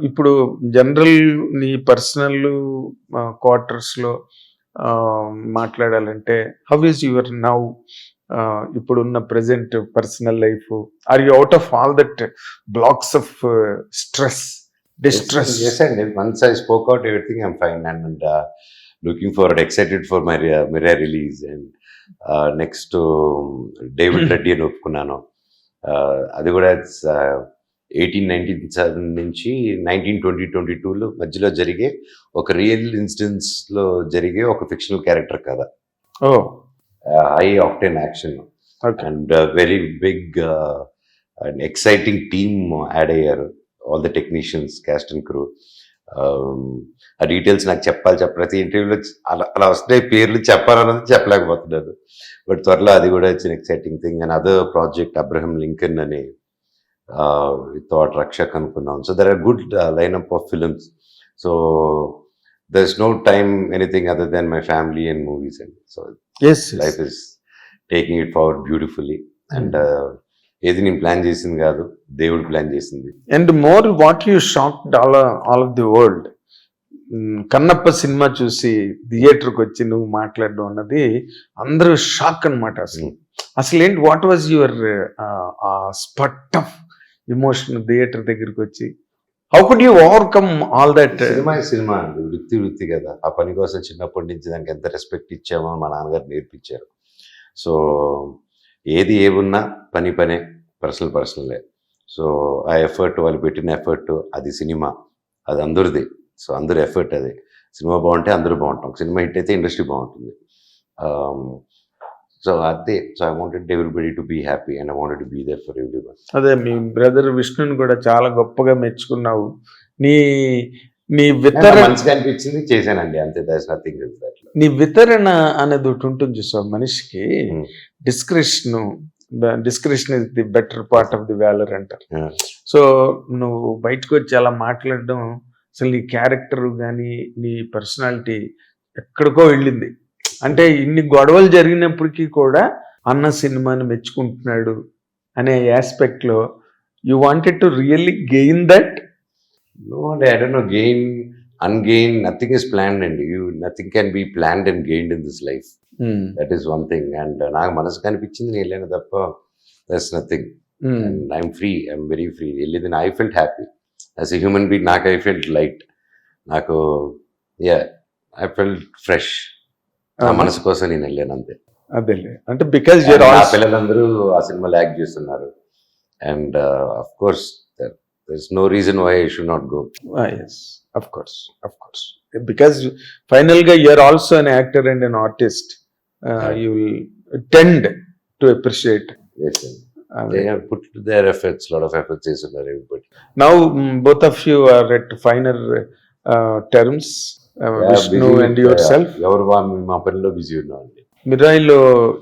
ఇప్పుడు జనరల్ నీ పర్సనల్ క్వార్టర్స్లో మాట్లాడాలంటే హౌ ఈజ్ యువర్ నౌ ఇప్పుడున్న present personal life? Are you out of all that blocks of stress, distress? Yes, and once I spoke out everything, I'm fine, and looking forward, excited for my Mirror release, and next to David Reddy అని ఒప్పుకున్నాను. అది కూడా 1897 నుంచి 1922 మధ్యలో జరిగే ఒక real ఇన్సిడెంట్స్లో జరిగే ఒక ఫిక్షనల్ క్యారెక్టర్ కదా. High octane action and very big and exciting team add అయ్యారు. All the technicians, cast and crew. ఆ డీటెయిల్స్ నాకు చెప్పాలి, ప్రతి ఇంటర్వ్యూలో అలా వస్తున్నాయి పేర్లు, చెప్పాలన్నది చెప్పలేకపోతున్నాను. బట్ త్వరలో అది కూడా it's exciting thing. And other project Abraham Lincoln అని థాట్ రక్షక్ అనుకున్నాం. So there are good lineup of films. So there is no time anything other then my family and movies. And so life is taking it forward beautifully. And ఏది నేను plan చేసింది కాదు, దేవుడు plan చేసింది. And more what you shocked all of the world, Kannappa cinema చూసి థియేటర్కి వచ్చి నువ్వు మాట్లాడడం అన్నది అందరూ షాక్ అనమాట. అసలు ఏంటి, what was your spot of emotion theatre దగ్గరికి వచ్చి? How could you overcome all that? Cinema అండి, వృత్తి కదా. ఆ పని కోసం చిన్నప్పటి నుంచి దానికి ఎంత రెస్పెక్ట్ ఇచ్చామో మా నాన్నగారు నేర్పించారు. సో ఏది ఏమున్నా పనే, పర్సనలే. సో ఆ ఎఫర్ట్, వాళ్ళు పెట్టిన ఎఫర్ట్, అది సినిమా, అది అందరిది. సో అందరు ఎఫర్ట్ అది. సినిమా బాగుంటే అందరూ బాగుంటాం, సినిమా హిట్ అయితే ఇండస్ట్రీ బాగుంటుంది. సో అదే. So I wanted everybody to be happy and I wanted to be there for everyone. అదే, మీ బ్రదర్ విష్ణుని కూడా చాలా గొప్పగా మెచ్చుకున్నావు. నీ వితరణ మనసుగా అనిపించింది, చేశానండి, అంతే. That's nothing else. నీ వితరణ అనేది ఒకటి ఉంటుంది చూసావు మనిషికి. Description is the better part of the valour అంటారు. సో నువ్వు బయటకు వచ్చి అలా మాట్లాడడం, అసలు నీ క్యారెక్టర్ కానీ నీ పర్సనాలిటీ ఎక్కడికో వెళ్ళింది. అంటే ఇన్ని గొడవలు జరిగినప్పటికీ కూడా అన్న సినిమాని మెచ్చుకుంటున్నాడు అనే ఆస్పెక్ట్లో you wanted to really gain that? No, I don't know, gain, ungain, nothing is planned, and nothing can be planned and gained in this life. That is one thing. And నాకు మనసు కనిపించింది నేను వెళ్ళాను తప్ప, that's nothing. And I'm free, I'm very free. వెళ్ళింది, I felt happy as a human being. నాకు I felt light. నాకు I felt fresh. నా మనసు కోసం నేను వెళ్ళాను, అంతే. అదేలే, అంటే బికాజ్ నా పిల్లలందరూ ఆ సినిమాలో యాక్ట్ చేస్తున్నారు. And of course there's no reason why I should not go. Yes, of course. Because finally you are also an actor and an artist. You will tend to appreciate. Yes, they have put their efforts, lot of efforts is on everybody. Now both of you are at finer terms, Vishnu and yourself. మా పనిలో busy ఉన్నామండి. మిరాయిలో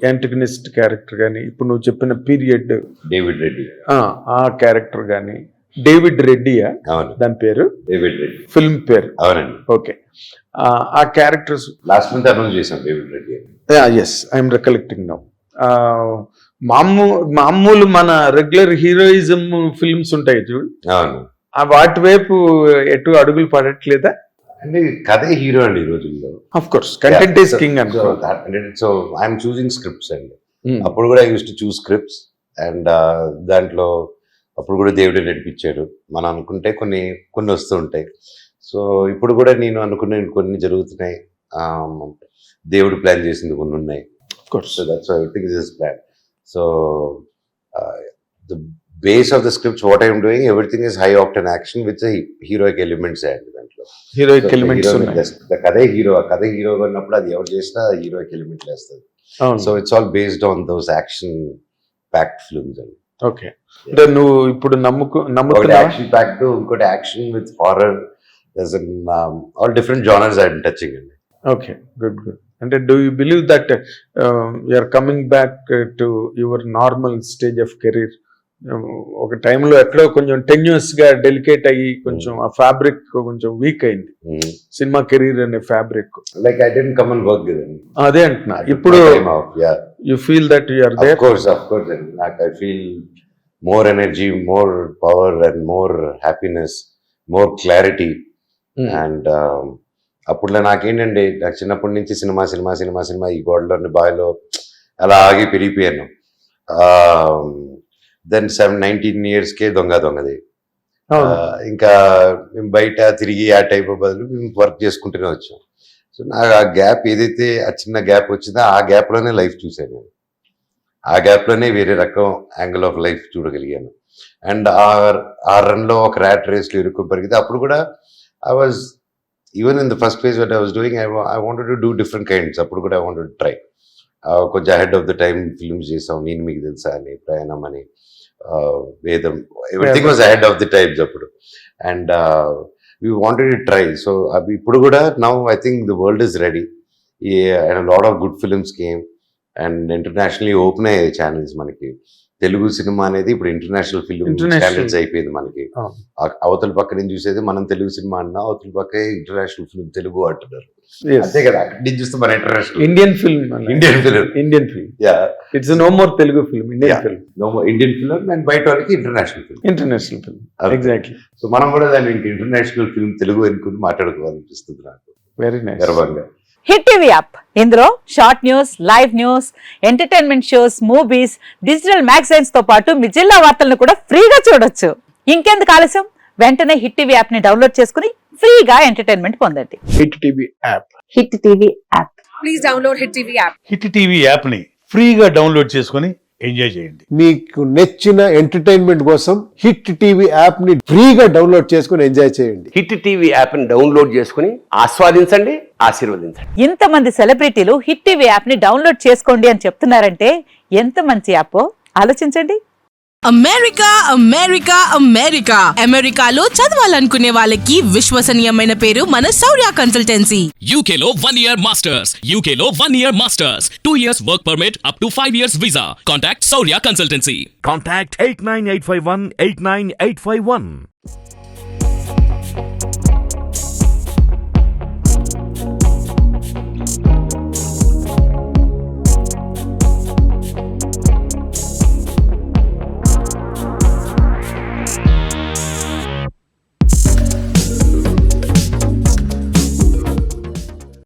antagonist character కానీ, ఇప్పుడు నువ్వు చెప్పిన period David Reddy ఆ character కానీ, David రెడ్డియా దాని పేరు? డేవిడ్ రెడ్డి ఫిల్మ్ పేరు. అవునండి. ఓకే. ఆ క్యారెక్టర్స్ లాస్ట్ మంత్ అనౌన్స్ చేశాం, David Reddy. Yes, I'm recollecting now. మామూలు మన రెగ్యులర్ హీరోయిజం ఫిల్మ్స్ ఉంటాయి చూడు, అవును, వాటి వైపు ఎటు అడుగులు పడట్లేదా? అంటే కథే హీరో అండి ఈ రోజుల్లో. Of course, content is king అనుకో. సో ఐఎమ్ చూసింగ్ స్క్రిప్ట్స్ అండి. అప్పుడు కూడా I use to choose scripts, and దాంట్లో అప్పుడు కూడా దేవుడే నడిపించాడు. మనం అనుకుంటే కొన్ని వస్తూ ఉంటాయి. సో ఇప్పుడు కూడా నేను అనుకునే కొన్ని జరుగుతున్నాయి, దేవుడు ప్లాన్ చేసింది కొన్ని ఉన్నాయి. So that's everything is his plan. So the base of the scripts what I'm doing, everything is high octane action with heroic elements అండి. దాంట్లో హీరోయిక్ ఎలిమెంట్స్, కథే హీరో అన్నప్పుడు అది ఎవరు చేసినా హీరోయిక్ ఎలిమెంట్ వేస్తుంది. So it's all based on those action packed films అండి. Okay, అంటే నువ్వు ఇప్పుడు నమ్ముతున్నా యాక్షన్ ప్యాక్డ్, ఇంకోటి action with horror, all different genres I am touching అండి. Okay, good. అంటే do you believe that you are coming back to your normal stage of career? ఒక టైంలో ఎక్కడో కొంచెం టెన్యూస్ గా డెలికేట్ అయ్యి కొంచెం ఆ ఫ్యాబ్రిక్ కొంచెం వీక్ అయింది, సినిమా కెరీర్ అనే fabric. Like I didn't come and work with him. అదే అంటున్నా. ఇప్పుడు you feel that you are there? Of course నాకు I feel more energy, more power and more happiness more clarity. Hmm. And అప్పుడు నాకేంటండి, నాకు చిన్నప్పటి నుంచి సినిమా ఈ గోడలోని బావిలో అలా ఆగి పెరిగిపోయాను. దెన్ 19 yearsకే దొంగది. ఇంకా మేము బయట తిరిగి ఆ టైప్ బదులు మేము వర్క్ చేసుకుంటూనే వచ్చాం. సో నాకు ఆ గ్యాప్ ఏదైతే ఆ చిన్న గ్యాప్ వచ్చిందో ఆ గ్యాప్లోనే లైఫ్ చూశాను నేను. ఆ గ్యాప్లోనే వేరే రకం యాంగిల్ ఆఫ్ లైఫ్ చూడగలిగాను. అండ్ ఆ రన్లో ఒక ర్యాట్ రేస్లో ఇరుక్కుని పరిగితే అప్పుడు కూడా I was even in the first phase what I was doing I wanted to do different kinds. అప్పుడు కూడా ఐ వాంటెడ్ టు ట్రై. కొంచెం ahead of the time films చేసాం. నేను మీకు తెలుసా అని, ప్రయాణం అని, Vedam, everything was ahead of the times అప్పుడు. And we wanted to try. So అవి ఇప్పుడు కూడా now I think the world is ready. And lot of good films came and internationally open అయ్యాయి ఛానల్స్ మనకి. తెలుగు సినిమా అనేది ఇప్పుడు ఇంటర్నేషనల్ ఫిల్మ్ ఛానల్స్ అయిపోయింది మనకి. అవతల పక్క నుంచి చూసేది మనం తెలుగు సినిమా అన్నా, అవతల పక్క ఇంటర్నేషనల్ ఫిల్మ్ తెలుగు అంటున్నారు. అంతే కదా, అక్కడి నుంచి చూస్తే మన international Indian film. Yeah, it's no more Telugu film, Indian film. No more Indian film. And బయట వాళ్ళకి ఇంటర్నేషనల్ ఫిల్మ్. ఎగ్జాక్ట్లీ. సో మనం కూడా దాన్ని ఇంటర్నేషనల్ ఫిల్మ్ తెలుగు అనుకుని మాట్లాడుకోవాలనిపిస్తుంది నాకు. Very nice. గర్వంగా. హిట్ టీవీ యాప్, ఇందులో short news, live news, entertainment shows, movies, digital magazines తో పాటు మీ జిల్లా వార్తలను కూడా ఫ్రీగా చూడొచ్చు. ఇంకెందుకు ఆలస్యం, వెంటనే హిట్ టీవీ యాప్ ని డౌన్లోడ్ చేసుకుని ఫ్రీగా ఎంటర్టైన్మెంట్ పొందండి. Hit TV app. Hit TV app. Please download hit TV app. Hit TV యాప్ని ఫ్రీగా డౌన్లోడ్ చేసుకొని ఎంజాయ్ చేయండి. మీకు నచ్చిన ఎంటర్టైన్మెంట్ కోసం హిట్ టీవీ యాప్ ని ఫ్రీగా డౌన్లోడ్ చేసుకుని ఎంజాయ్ చేయండి. హిట్ టీవీ యాప్ని డౌన్లోడ్ చేసుకుని ఆస్వాదించండి, ఆశీర్వదించండి. ఇంతమంది సెలబ్రిటీలు హిట్ టీవీ యాప్ ని డౌన్లోడ్ చేసుకోండి అని చెప్తున్నారంటే ఎంత మంచి యాప్ ఆలోచించండి. అమెరికా అమెరికా అమెరికా అమెరికాలో చదవాలనుకునే వాళ్ళకి విశ్వసనీయమైన పేరు మన శౌర్య కన్సల్టెన్సీ. UK లో 1 year masters. UK లో 1 year masters. 2 years work permit up to 5 years visa. Contact Saurya Consultancy. Contact 89851 89851.